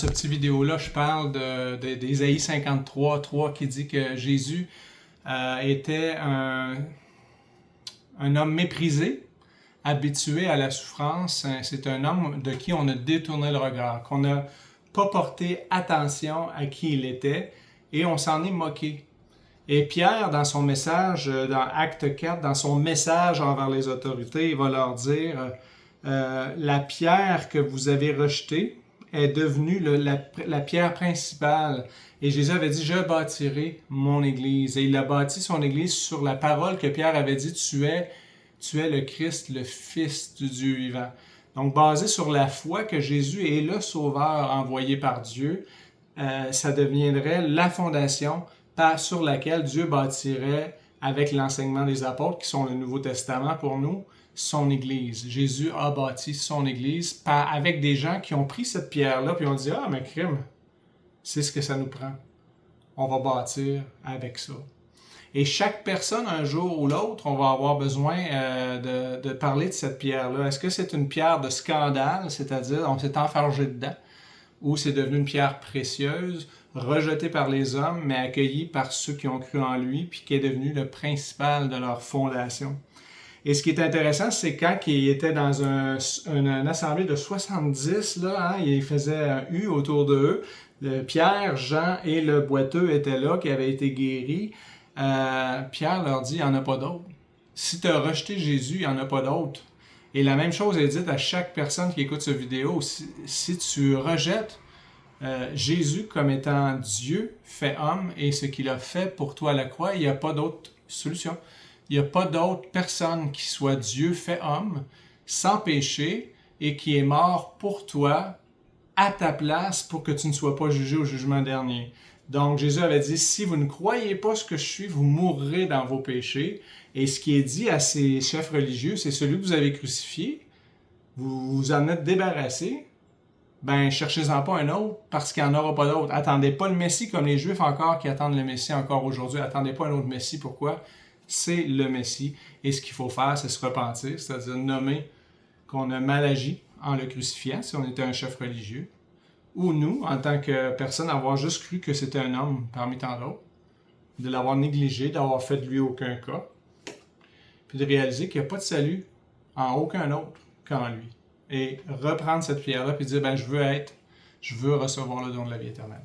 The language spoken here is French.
Ce petit vidéo-là, je parle d'Ésaïe 53, 3 qui dit que Jésus était un homme méprisé, habitué à la souffrance. C'est un homme de qui on a détourné le regard, qu'on n'a pas porté attention à qui il était et on s'en est moqué. Et Pierre, dans son message, dans Acte 4, dans son message envers les autorités, il va leur dire la pierre que vous avez rejetée est devenue la pierre principale. Et Jésus avait dit, je bâtirai mon Église. Et il a bâti son Église sur la parole que Pierre avait dit, tu es le Christ, le Fils du Dieu vivant. Donc, basé sur la foi que Jésus est le Sauveur envoyé par Dieu, ça deviendrait la fondation sur laquelle Dieu bâtirait, avec l'enseignement des apôtres, qui sont le Nouveau Testament pour nous, son Église. Jésus a bâti son Église avec des gens qui ont pris cette pierre-là puis ont dit « Ah, mais crime, c'est ce que ça nous prend. On va bâtir avec ça. » Et chaque personne, un jour ou l'autre, on va avoir besoin de parler de cette pierre-là. Est-ce que c'est une pierre de scandale, c'est-à-dire on s'est enfargé dedans, ou c'est devenu une pierre précieuse, rejetée par les hommes, mais accueillie par ceux qui ont cru en lui, puis qui est devenu le principal de leur fondation. Et ce qui est intéressant, c'est quand il était dans une assemblée de 70, là, il faisait un U autour d'eux. Pierre, Jean et le boiteux étaient là, qui avaient été guéris. Pierre leur dit, il n'y en a pas d'autre. Si tu as rejeté Jésus, il n'y en a pas d'autre. Et la même chose est dite à chaque personne qui écoute cette vidéo. Si tu rejettes Jésus comme étant Dieu fait homme et ce qu'il a fait pour toi à la croix, il n'y a pas d'autre solution. Il n'y a pas d'autre personne qui soit Dieu fait homme, sans péché, et qui est mort pour toi, à ta place, pour que tu ne sois pas jugé au jugement dernier. Donc Jésus avait dit, si vous ne croyez pas ce que je suis, vous mourrez dans vos péchés. Et ce qui est dit à ces chefs religieux, c'est celui que vous avez crucifié, vous vous en êtes débarrassé, ben cherchez-en pas un autre, parce qu'il n'y en aura pas d'autre. Attendez pas le Messie comme les Juifs encore qui attendent le Messie encore aujourd'hui. Attendez pas un autre Messie. Pourquoi? C'est le Messie. Et ce qu'il faut faire, c'est se repentir, c'est-à-dire nommer qu'on a mal agi en le crucifiant, si on était un chef religieux, ou nous, en tant que personne, avoir juste cru que c'était un homme parmi tant d'autres, de l'avoir négligé, d'avoir fait de lui aucun cas, puis de réaliser qu'il n'y a pas de salut en aucun autre qu'en lui. Et reprendre cette pierre-là, puis dire, je veux recevoir le don de la vie éternelle.